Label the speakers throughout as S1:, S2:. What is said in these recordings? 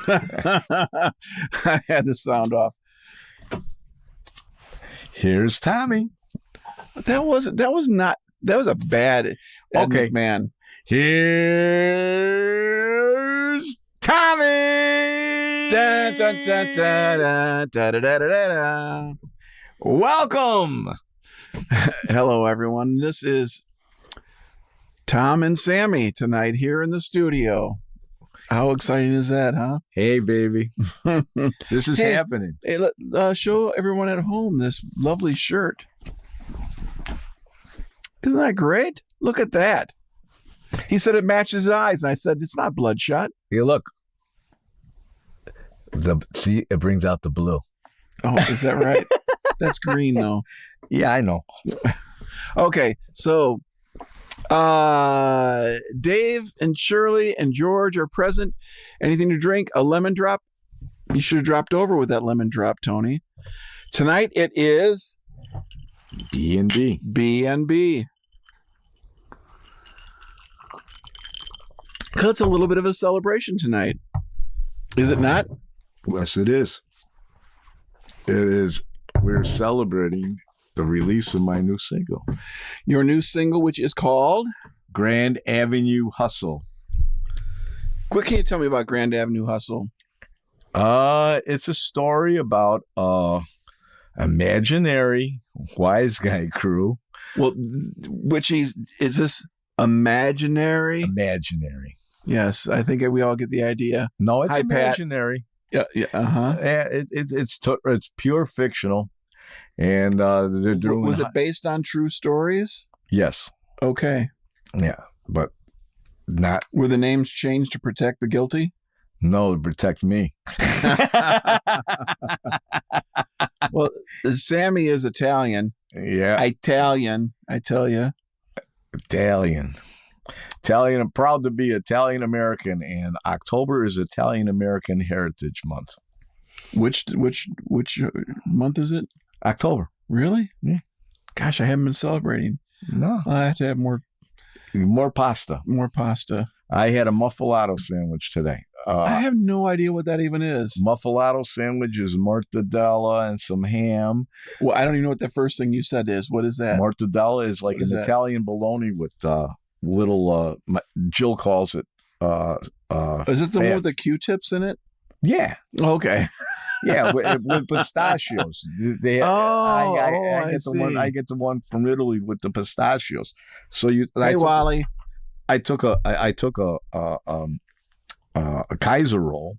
S1: I had the sound off.
S2: Here's Tommy.
S1: That was a bad Ed
S2: Okay.
S1: McMahon.
S2: Here's Tommy.
S1: Da, da, da, da, da, da, da, da, da, da.
S2: Welcome.
S1: Hello, everyone. This is Tom and Sammy tonight here in the studio. How exciting is that, huh?
S2: Hey, baby. This is happening.
S1: Hey, show everyone at home this lovely shirt. Isn't that great? Look at that. He said it matches his eyes, and I said it's not bloodshot.
S2: Hey, look. See, it brings out the blue.
S1: Oh, is that right? That's green, though.
S2: Yeah, I know.
S1: Okay, so Dave and Shirley and George are present. Anything to drink? A lemon drop? You should have dropped over with that lemon drop, Tony. Tonight it is
S2: B&B.
S1: B&B. It's a little bit of a celebration tonight. Is it not?
S2: Yes, it is. It is. We're celebrating the release of my new single.
S1: Your new single, which is called
S2: Grand Avenue Hustle.
S1: Quick, can you tell me about Grand Avenue Hustle?
S2: It's a story about imaginary wise guy crew.
S1: Well, which is this imaginary?
S2: Imaginary.
S1: Yes, I think we all get the idea.
S2: No, it's
S1: Hi, Pat.
S2: imaginary.
S1: Yeah, uh-huh.
S2: Yeah, it's pure fictional, and they're doing.
S1: Was it based on true stories?
S2: Yes.
S1: Okay.
S2: Yeah, but not.
S1: Were the names changed to protect the guilty?
S2: No, to protect me.
S1: Well, Sammy is Italian.
S2: Yeah,
S1: Italian, I tell you.
S2: Italian. I'm proud to be Italian American, and October is Italian American Heritage Month.
S1: Which month is it?
S2: October.
S1: Really?
S2: Yeah.
S1: Gosh, I haven't been celebrating.
S2: No.
S1: I have to have more
S2: pasta.
S1: More pasta.
S2: I had a muffalato sandwich today.
S1: I have no idea what that even is.
S2: Muffalato sandwich is mortadella and some ham.
S1: Well, I don't even know what the first thing you said is. What is that?
S2: Mortadella is like an Italian bologna with little, Jill calls it.
S1: Is it the one with the Q-tips in it?
S2: Yeah.
S1: Okay.
S2: Yeah, with pistachios. I get the one from Italy with the pistachios. So
S1: Wally.
S2: I took a Kaiser roll,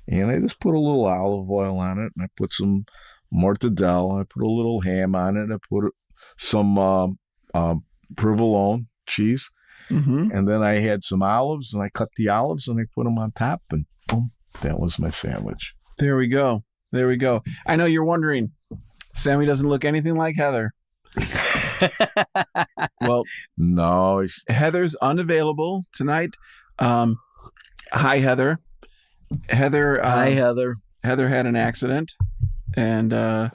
S2: and I just put a little olive oil on it, and I put some mortadella. I put a little ham on it. I put some provolone cheese, and then I had some olives, and I cut the olives, and I put them on top, and boom, that was my sandwich.
S1: There we go. I know you're wondering, Sammy doesn't look anything like Heather. Well,
S2: no,
S1: Heather's unavailable tonight. Hi, Heather.
S2: Hi, Heather.
S1: Heather had an accident, and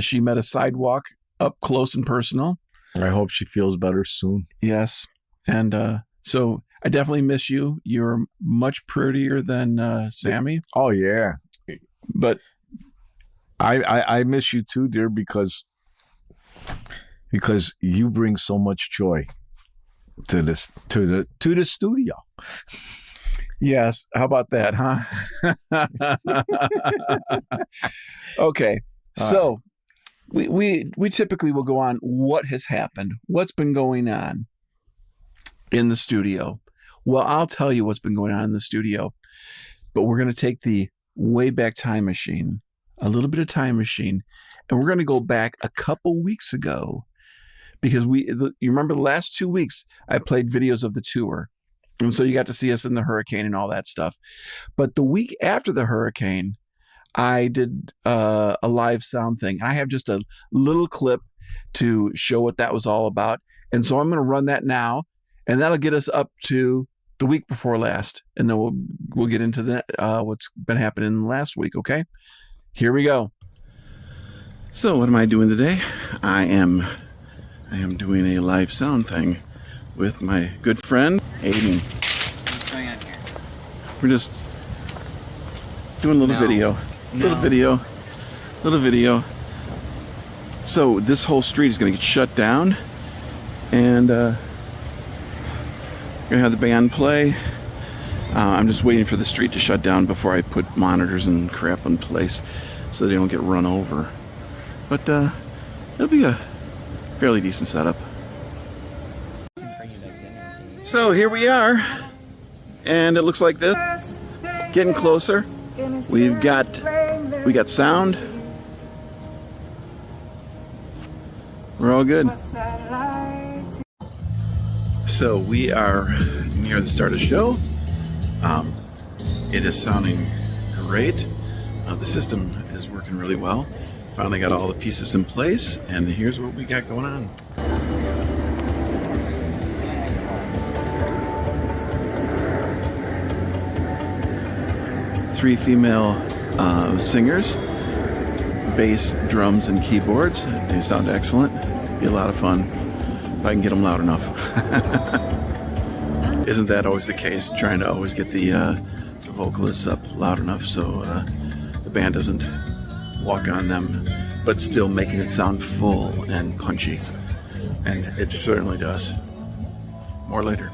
S1: she met a sidewalk up close and personal.
S2: I hope she feels better soon.
S1: Yes, and so I definitely miss you. You're much prettier than Sammy.
S2: Oh yeah,
S1: but
S2: I miss you too, dear, because you bring so much joy to the studio.
S1: Yes. How about that, huh? Okay. So we typically will go on what has happened, what's been going on in the studio. Well, I'll tell you what's been going on in the studio, but we're going to take the way back time machine, a little bit of time machine, and we're going to go back a couple weeks ago, because you remember the last 2 weeks I played videos of the tour. And so you got to see us in the hurricane and all that stuff. But the week after the hurricane, I did a live sound thing. I have just a little clip to show what that was all about. And so I'm going to run that now, and that'll get us up to the week before last. And then we'll get into that, what's been happening last week. Okay, here we go. So what am I doing today? I am doing a live sound thing with my good friend Aiden.
S3: What's going on here?
S1: We're just doing a little video. Little video. So this whole street is going to get shut down, and we're going to have the band play. I'm just waiting for the street to shut down before I put monitors and crap in place so they don't get run over. But it'll be a fairly decent setup. So here we are, and it looks like this. Getting closer. We got sound. We're all good. So we are near the start of the show. It is sounding great. The system is working really well. Finally got all the pieces in place, and here's what we got going on. Three female singers, bass, drums, and keyboards. They sound excellent. Be a lot of fun if I can get them loud enough. Isn't that always the case? Trying to always get the vocalists up loud enough so the band doesn't walk on them, but still making it sound full and punchy. And it certainly does. More later.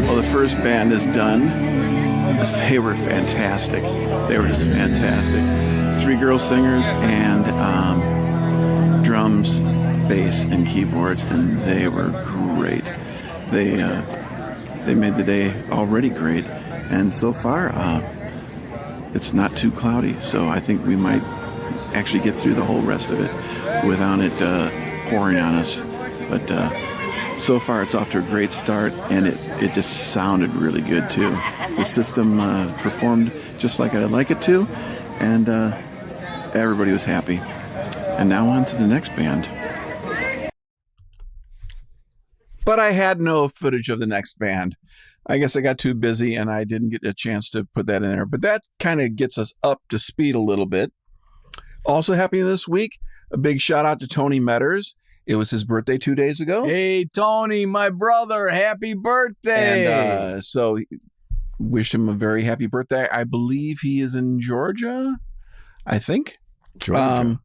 S1: Well, the first band is done. They were fantastic. They were just fantastic. 3 girl singers and drums, bass, and keyboards, and they were great. They made the day already great, and so far it's not too cloudy, so I think we might actually get through the whole rest of it without it pouring on us. But so far it's off to a great start, and it just sounded really good too. The system performed just like I'd like it to, and everybody was happy. And now on to the next band. But I had no footage of the next band. I guess I got too busy and I didn't get a chance to put that in there. But that kind of gets us up to speed a little bit. Also happening this week, a big shout out to Tony Metters. It was his birthday 2 days ago.
S2: Hey, Tony, my brother, happy birthday.
S1: And so wish him a very happy birthday. I believe he is in Georgia, I think.
S2: Georgia.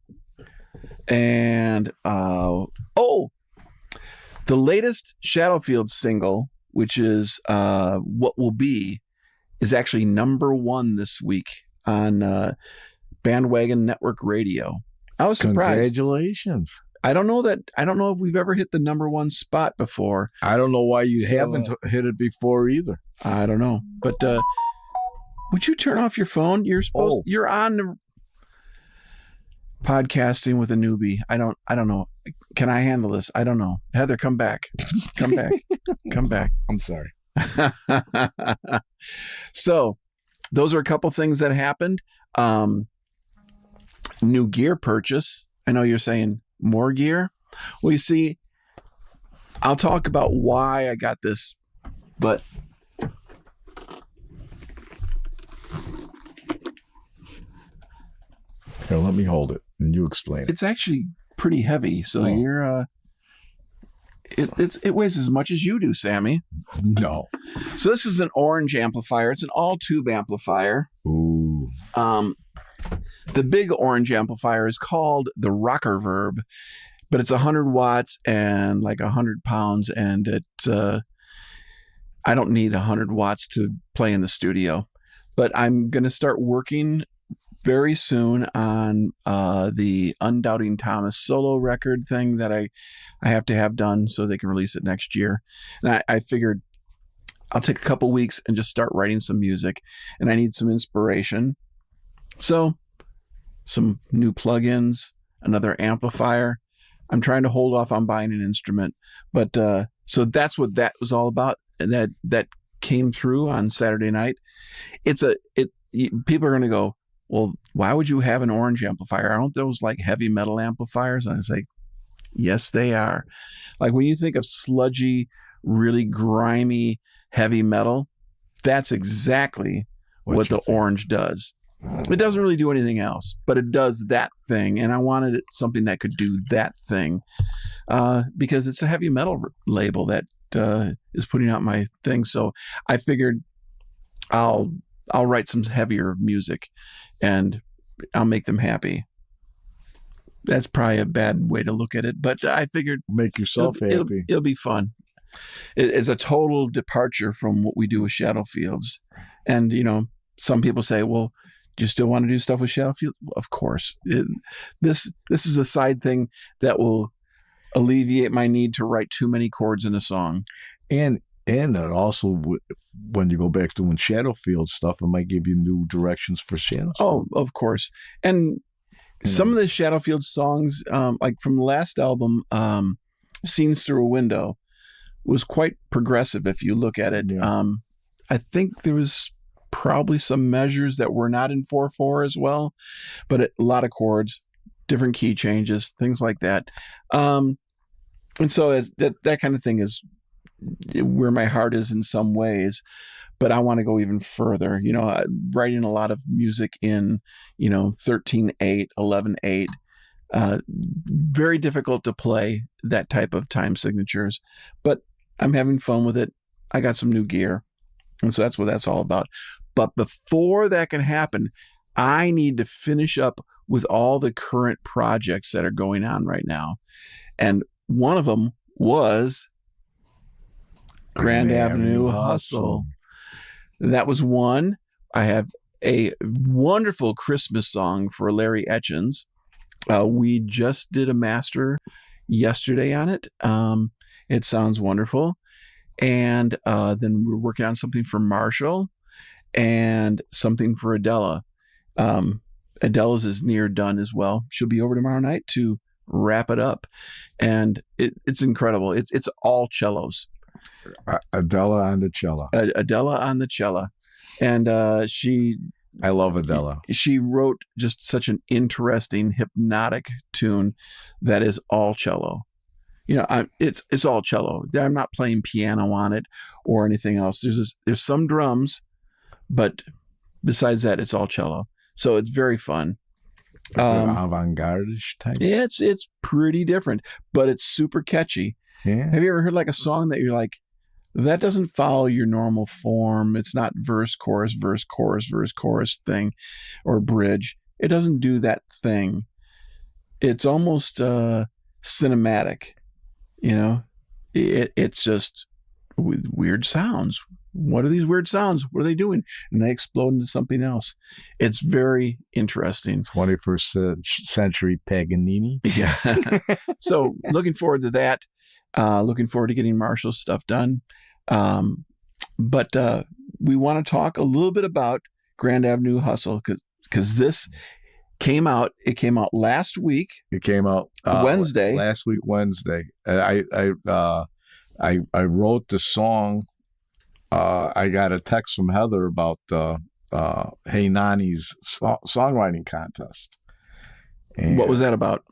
S1: The latest Shadowfield single, which is What Will Be, is actually #1 this week on Bandwagon Network Radio. I was surprised.
S2: Congratulations.
S1: I don't know if we've ever hit the #1 spot before.
S2: I don't know why you haven't hit it before either.
S1: I don't know. But would you turn off your phone? You're on the podcasting with a newbie. I don't know. Can I handle this? I don't know. Heather, come back. Come back. Come back.
S2: I'm sorry.
S1: So those are a couple things that happened. New gear purchase. I know you're saying more gear. Well, you see, I'll talk about why I got this, but
S2: here, let me hold it and you explain it.
S1: It's actually pretty heavy, so you're it weighs as much as you do, Sammy.
S2: No.
S1: So this is an orange amplifier. It's an all-tube amplifier.
S2: Ooh.
S1: The big orange amplifier is called the Rocker Verb, but it's 100 watts and like 100 pounds, and I don't need 100 watts to play in the studio. But I'm going to start working very soon on the Undoubting Thomas solo record thing that I have to have done so they can release it next year. And I figured I'll take a couple weeks and just start writing some music, and I need some inspiration. So some new plugins, another amplifier. I'm trying to hold off on buying an instrument, but so that's what that was all about, and that came through on Saturday night. people are going to go, well, why would you have an orange amplifier? Aren't those like heavy metal amplifiers? And I was like, yes, they are. Like when you think of sludgy, really grimy, heavy metal, that's exactly what the orange does. It doesn't really do anything else, but it does that thing. And I wanted something that could do that thing because it's a heavy metal label that is putting out my thing. So I figured I'll write some heavier music and I'll make them happy. That's probably a bad way to look at it, but I figured
S2: make yourself happy.
S1: It'll be fun. It's a total departure from what we do with Shadowfields. And, some people say, well, do you still want to do stuff with Shadowfield? Of course. This is a side thing that will alleviate my need to write too many chords in a song.
S2: And it also, when you go back doing Shadowfield stuff, it might give you new directions for Shadowfield.
S1: Oh, of course. And some of the Shadowfield songs, like from the last album, Scenes Through a Window, was quite progressive if you look at it. Yeah. I think there was probably some measures that were not in 4/4 as well, but a lot of chords, different key changes, things like that. And so that kind of thing is where my heart is in some ways, but I want to go even further. Writing a lot of music in 13/8, 11/8. Very difficult to play that type of time signatures, but I'm having fun with it. I got some new gear, and so that's what that's all about. But before that can happen, I need to finish up with all the current projects that are going on right now. And one of them was Grand Avenue Hustle. That was one. I have a wonderful Christmas song for Larry Etchins. We just did a master yesterday on it. It sounds wonderful. And then we're working on something for Marshall and something for Adela. Adela's is near done as well. She'll be over tomorrow night to wrap it up. And it's incredible. It's all cellos.
S2: Adela on the cello.
S1: Adela on the cello. And
S2: I love Adela.
S1: She wrote just such an interesting, hypnotic tune that is all cello. It's all cello. I'm not playing piano on it or anything else. There's some drums, but besides that, it's all cello. So it's very fun.
S2: Avant-garde-ish type.
S1: Yeah, it's pretty different, but it's super catchy.
S2: Yeah.
S1: Have you ever heard like a song that you're like, that doesn't follow your normal form? It's not verse, chorus, verse, chorus, verse, chorus thing or bridge. It doesn't do that thing. It's almost cinematic. It's just weird sounds. What are these weird sounds? What are they doing? And they explode into something else. It's very interesting.
S2: 21st century Paganini.
S1: Yeah. So looking forward to that. Looking forward to getting Marshall's stuff done. But we want to talk a little bit about Grand Avenue Hustle because this came out. It came out last week.
S2: It came out
S1: Wednesday.
S2: Last week, Wednesday. I wrote the song. I got a text from Heather about Hey Nani's songwriting contest. And
S1: what was that about?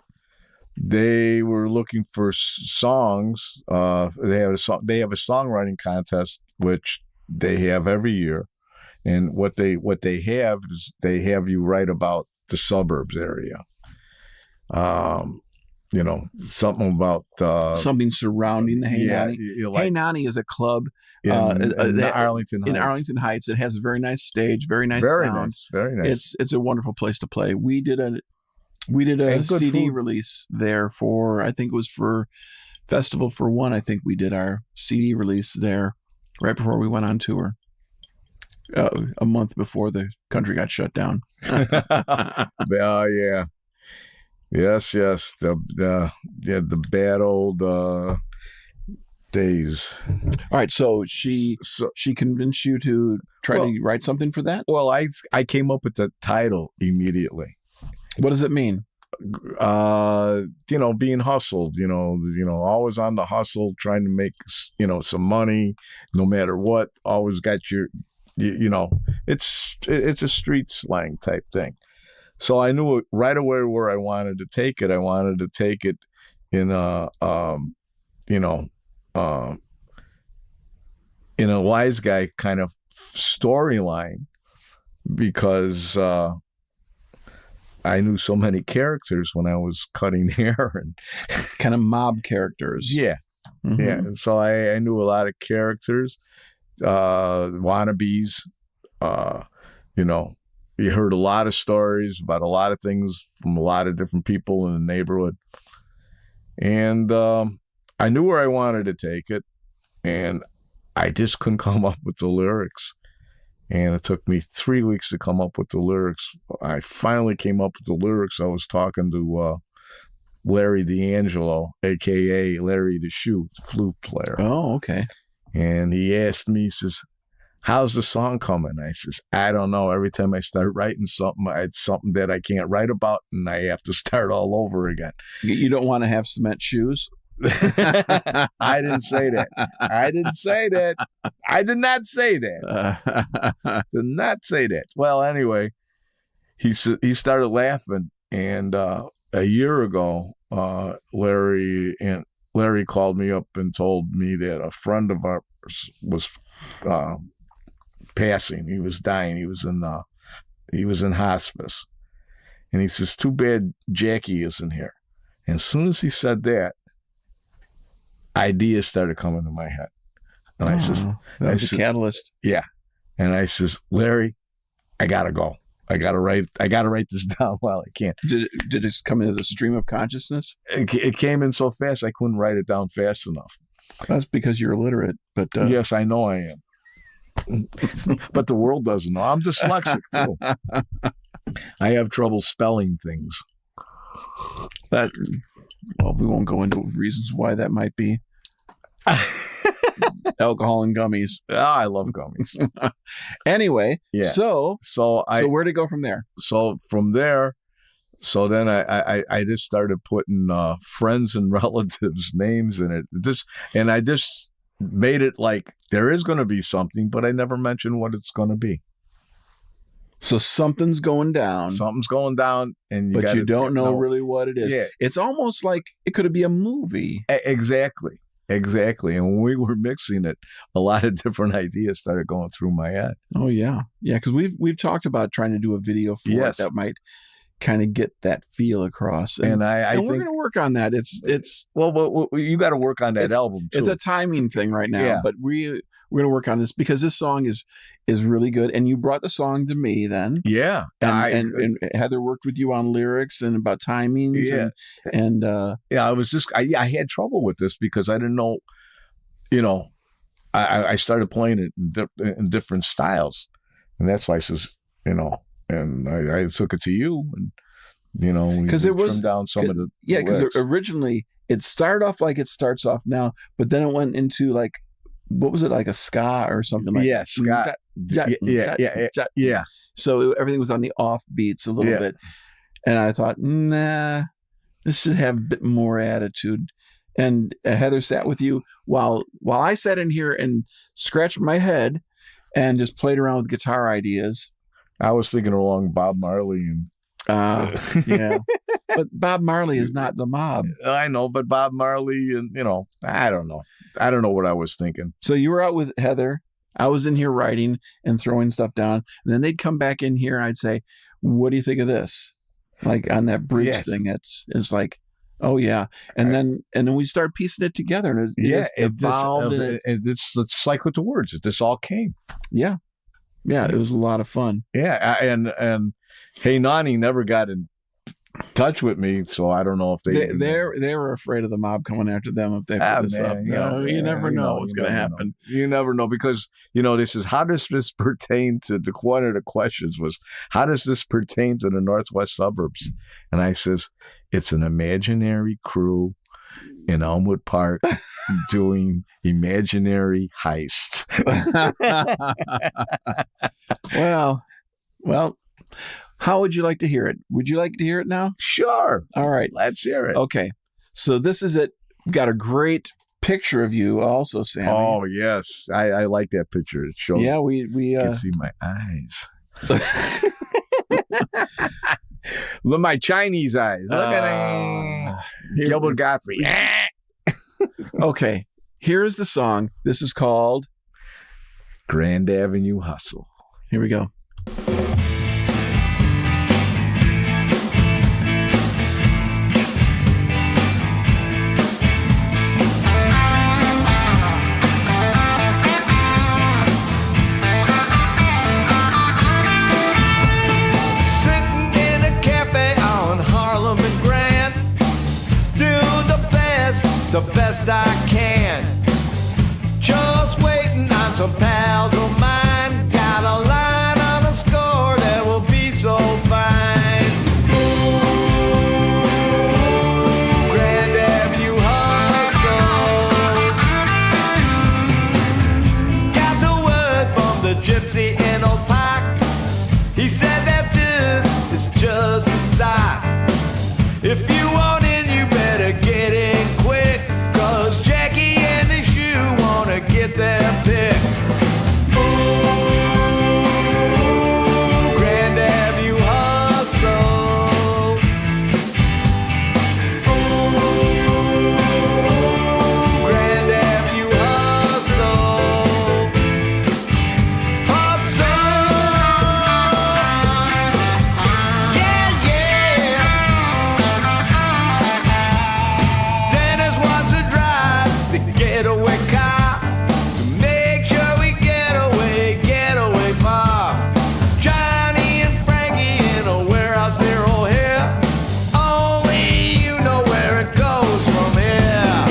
S2: They were looking for songs. They have a songwriting contest which they have every year, and what they have is they have you write about the suburbs area. Something about
S1: something surrounding the Hey Nani. Hey Nani is a club
S2: in Arlington Heights.
S1: In Arlington Heights. It has a very nice stage, very nice sound.
S2: Very nice.
S1: It's a wonderful place to play. We did a CD release there for, I think it was for Festival for One. I think we did our CD release there right before we went on tour. A month before the country got shut down.
S2: Oh yeah. Yes. The bad old days.
S1: All right. So she convinced you to try to write something for that?
S2: Well, I came up with the title immediately.
S1: What does it mean?
S2: Being hustled, always on the hustle, trying to make, some money, no matter what, always got your you know, it's a street slang type thing. So I knew right away where I wanted to take it. I wanted to take it in a, you know, in a wise guy kind of storyline, because I knew so many characters when I was cutting hair and
S1: kind of mob characters.
S2: yeah.
S1: Mhm.
S2: Yeah. So I knew a lot of characters, wannabes, you know, you heard a lot of stories about a lot of things from a lot of different people in the neighborhood. And I knew where I wanted to take it, and I just couldn't come up with the lyrics. And it took me 3 weeks to come up with the lyrics. I finally came up with the lyrics. I was talking to Larry D'Angelo, a.k.a. Larry the Shoe, flute player.
S1: Oh, okay.
S2: And he asked me, he says, how's the song coming? I says, I don't know. Every time I start writing something, it's something that I can't write about, and I have to start all over again.
S1: You don't want to have cement shoes?
S2: I didn't say that. I didn't say that. I did not say that. Did not say that. Well, anyway, he started laughing, and a year ago, Larry called me up and told me that a friend of ours was passing. He was dying. He was in hospice, and he says, "Too bad Jackie isn't here." And as soon as he said that, ideas started coming to my head, and I says,
S1: "That was a catalyst."
S2: Yeah, and I says, "Larry, I gotta go. I gotta write this down while I can."
S1: Did it come in as a stream of consciousness?
S2: It came in so fast I couldn't write it down fast enough.
S1: That's because you're illiterate. But
S2: yes, I know I am. But the world doesn't know. I'm dyslexic too. I have trouble spelling things.
S1: Well, we won't go into reasons why that might be. Alcohol and gummies.
S2: I love gummies.
S1: Anyway,
S2: yeah.
S1: So where'd it go from there?
S2: So from there, so then I just started putting friends and relatives' names in it. And I just made it like there is going to be something, but I never mentioned what it's going to be.
S1: So something's going down.
S2: Something's going down, and
S1: you don't know really what it is.
S2: Yeah.
S1: It's almost like it could be a movie.
S2: Exactly. And when we were mixing it, a lot of different ideas started going through my head.
S1: Oh yeah, because we've talked about trying to do a video for it that might kind of get that feel across. And I think we're going to work on that. It's
S2: well, you got to work on that album too.
S1: It's a timing thing right now,
S2: Yeah.
S1: but we're going to work on this because this song is really good. And you brought the song to me then.
S2: Yeah.
S1: And Heather worked with you on lyrics and about timings.
S2: Yeah.
S1: And
S2: I was just, I had trouble with this because I didn't know, I started playing it in different styles. And that's why I says, and I took it to you, and because it was trimmed down some of the
S1: because originally it started off like it starts off now, but then it went into like, what was it, like a ska or something like
S2: ska. Yeah.
S1: So everything was on the off beats a little bit, and I thought, nah, this should have a bit more attitude. And Heather sat with you while I sat in here and scratched my head and just played around with guitar ideas.
S2: I was thinking along Bob Marley and
S1: yeah, but Bob Marley is not the mob.
S2: I know, but Bob Marley and I don't know what I was thinking.
S1: So you were out with Heather. I was in here writing and throwing stuff down, and then they'd come back in here and I'd say, "What do you think of this?" Like on that bridge thing. It's like, oh yeah, and then we started piecing it together, and it evolved.
S2: It's like with the words. It just all came.
S1: Yeah. Yeah, it was a lot of fun.
S2: Yeah, and Hey Nani never got in touch with me, so I don't know if
S1: they were afraid of the mob coming after them if they put this up. You never know what's going to happen.
S2: You never know because this is how does this pertain to one of the questions was how does this pertain to the Northwest suburbs? And I says it's an imaginary crew in Elmwood Park doing imaginary heist.
S1: Well, how would you like to hear it? Would you like to hear it now?
S2: Sure.
S1: All right.
S2: Let's hear it.
S1: Okay. So this is it. We've got a great picture of you also, Sammy.
S2: Oh yes, I like that picture. It shows.
S1: Yeah,
S2: you can see my eyes. Look, my Chinese eyes. Look at Gilbert Gottfried.
S1: Okay, here's the song. This is called
S2: Grand Avenue Hustle.
S1: Here we go.
S3: The best I can. Just waiting on some pals of mine. Got a line on the score that will be so fine. Ooh, Grand Avenue Hustle. Got the word from the gypsy in Old Park. He said that this is just the start. If you want in, you better get in quick. Cause Jackie and the shoe wanna get their pick. Ooh, Grand Avenue Hustle. Ooh, Grand Avenue Hustle. Hustle. Yeah, yeah. Dennis wants to drive the getaway car to make sure we get away far. Johnny and Frankie in a warehouse near O'Hare. Only you know where it goes from here.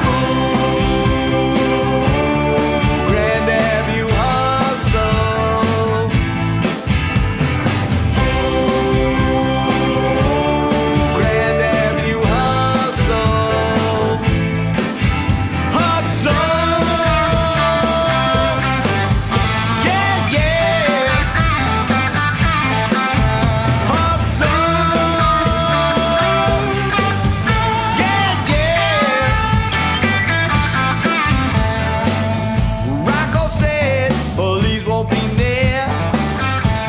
S3: Ooh, Grand Avenue Hustle. Ooh, Grand Avenue Hustle. Hustle. Yeah, yeah. Hustle. Yeah, yeah. Rocco said police won't be near.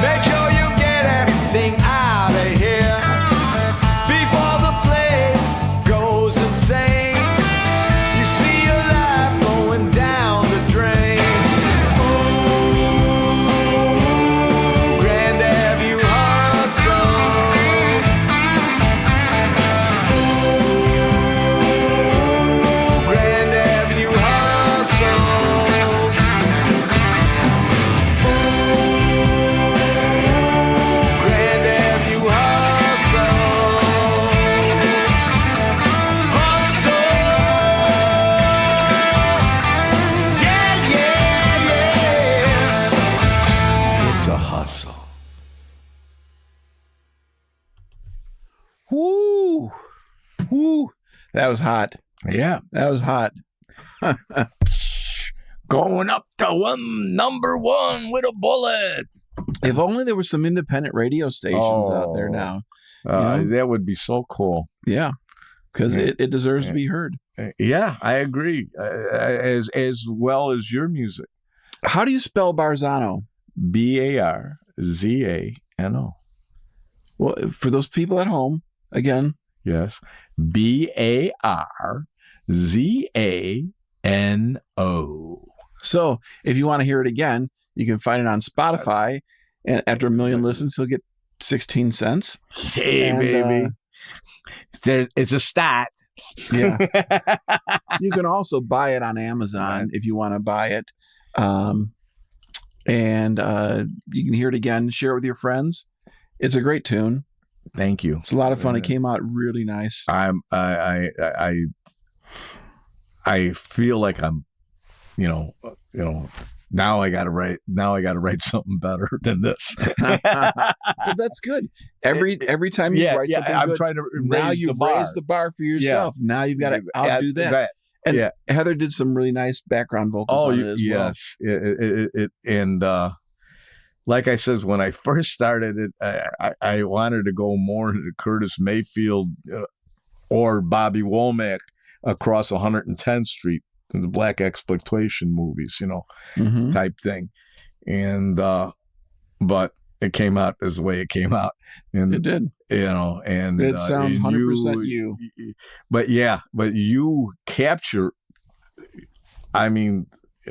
S3: Make sure you get everything out of here before the place goes insane. You see your life going down the drain. Ooh, Grand Avenue Hustle. Ooh, Grand Avenue Hustle. Grand Avenue Hustle. Hustle. Yeah, yeah, yeah. It's a hustle.
S1: Woo! Woo! That was hot.
S2: Yeah,
S1: That was hot.
S2: going up to number one with a bullet.
S1: If only there were some independent radio stations out there now. Yeah.
S2: That would be so cool.
S1: Yeah, because
S2: Yeah.
S1: it deserves to be heard.
S2: Yeah, I agree. As well as your music.
S1: How do you spell Barzano?
S2: Barzano.
S1: Well, for those people at home, again,
S2: Yes. Barzano.
S1: so if you want to hear it again, you can find it on Spotify. And after 1 million listens, he'll get 16 cents.
S2: Hey,
S1: And,
S2: baby. It's a stat.
S1: Yeah. You can also buy it on Amazon if you want to buy it. And you can hear it again, share it with your friends. It's a great tune.
S2: Thank you.
S1: It's a lot of fun. It came out really nice.
S2: I feel like I'm, now I got to write something better than this.
S1: Well, that's good. Every time you write something
S2: I'm
S1: good,
S2: trying to
S1: now
S2: raise
S1: you've
S2: the bar.
S1: raised the bar for yourself. Now you've got to outdo that. And Heather did some really nice background vocals on it as well.
S2: Yes. And like I said, when I first started it, I wanted to go more into Curtis Mayfield or Bobby Womack across 110th Street the black exploitation movies,
S1: Mhm.
S2: type thing. And but it came out as the way it came out, and
S1: It did.
S2: and
S1: It sounds
S2: and
S1: 100% you.
S2: But you capture. I mean,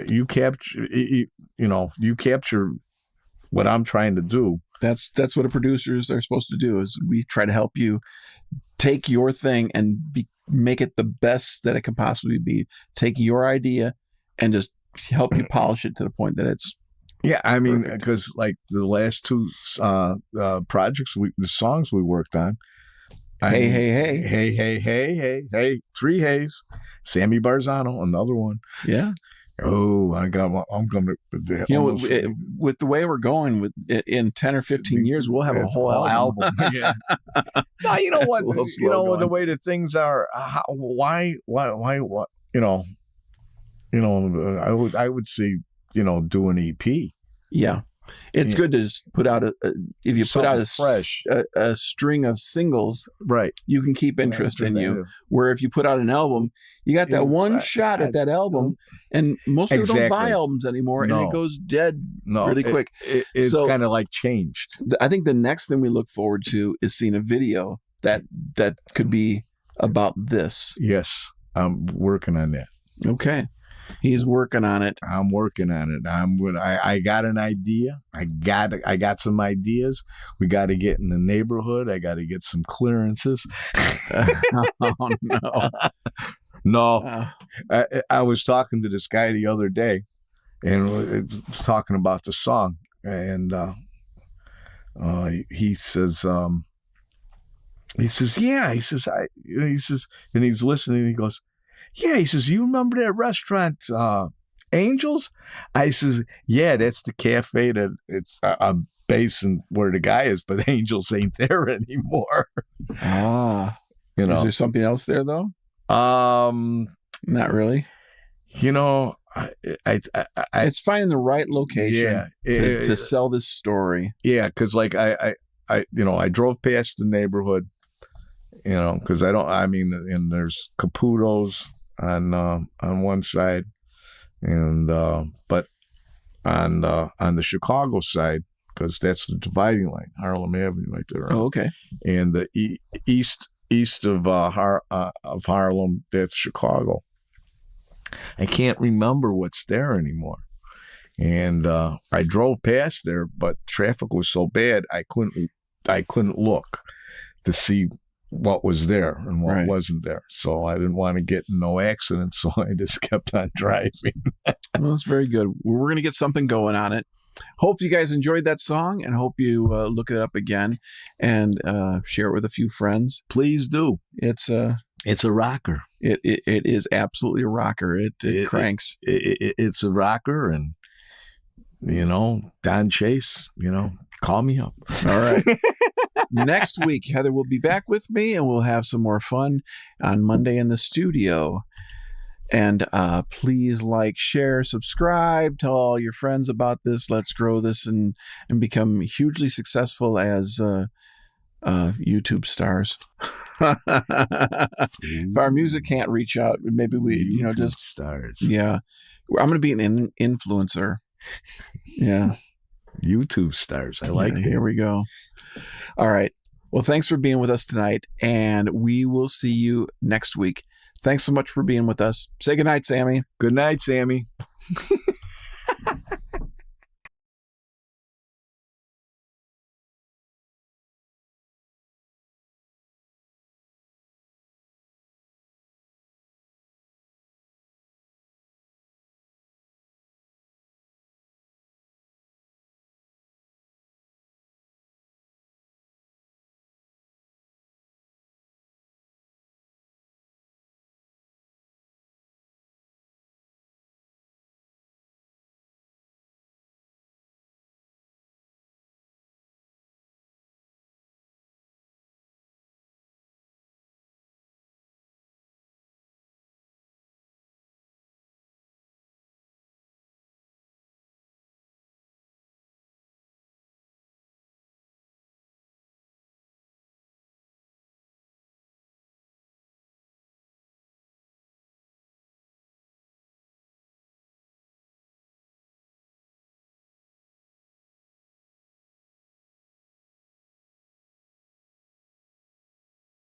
S2: you capture. You capture what I'm trying to do.
S1: That's what producers are supposed to do. Is we try to help you take your thing and make it the best that it can possibly be. Take your idea and just help you polish it to the point that it's
S2: Yeah, I mean,
S1: perfect.
S2: because like the last two projects, the songs we worked on.
S1: Hey, hey, hey.
S2: Hey, hey, hey, hey, hey, 3 Hays. Sammy Barzano, another one.
S1: Yeah.
S2: Oh, I'm coming to
S1: With the way we're going with in 10 or 15 years, we'll have a whole album.
S2: Yeah. No, you know
S1: It's
S2: what?
S1: a little slow
S2: The
S1: going.
S2: way that things are. Why? What? I would say, do an EP.
S1: Yeah. It's good to just put out if you put out
S2: fresh,
S1: a string of singles,
S2: right?
S1: you can keep interest in you. Where if you put out an album, you got that one shot at that album, and most people don't buy albums anymore, and it goes dead really quick.
S2: It's kind of like changed.
S1: I think the next thing we look forward to is seeing a video that could be about this.
S2: Yes, I'm working on that.
S1: Okay. He's working on it.
S2: I'm working on it. I got an idea. I got some ideas. We got to get in the neighborhood. I got to get some clearances.
S1: Oh no.
S2: No. I was talking to this guy the other day, and talking about the song, and he says, yeah. He says, and he's listening. And he goes, yeah, he says, you remember that restaurant, Angels? I says, yeah, that's the cafe that I'm basing where the guy is, but Angels ain't there anymore.
S1: Is there something else there though? Not really. It's finding the right location to sell this story.
S2: Yeah, because like I drove past the neighborhood, because and there's Caputo's on one side, and but on the Chicago side, because that's the dividing line, Harlem Avenue right there.
S1: Oh, okay.
S2: And the east of Harlem, that's Chicago. I can't remember what's there anymore. And I drove past there, but traffic was so bad I couldn't look to see what was there and what wasn't there. So I didn't want to get in no accident, so I just kept on driving.
S1: Well, that's very good. We're going to get something going on it. Hope you guys enjoyed that song, and hope you look it up again and share it with a few friends.
S2: Please do.
S1: It's a
S2: rocker.
S1: It is absolutely a rocker. It cranks.
S2: It's a rocker, and Don Chase, call me up.
S1: All right. Next week, Heather will be back with me, and we'll have some more fun on Monday in the studio. And please like, share, subscribe, tell all your friends about this. Let's grow this and become hugely successful as YouTube stars. If our music can't reach out, maybe we,
S2: YouTube
S1: just
S2: stars.
S1: Yeah, I'm going to be an influencer. Yeah.
S2: YouTube stars. I like it.
S1: Here we go. All right. Well, thanks for being with us tonight, and we will see you next week. Thanks so much for being with us. Say goodnight, Sammy.
S2: Good night, Sammy.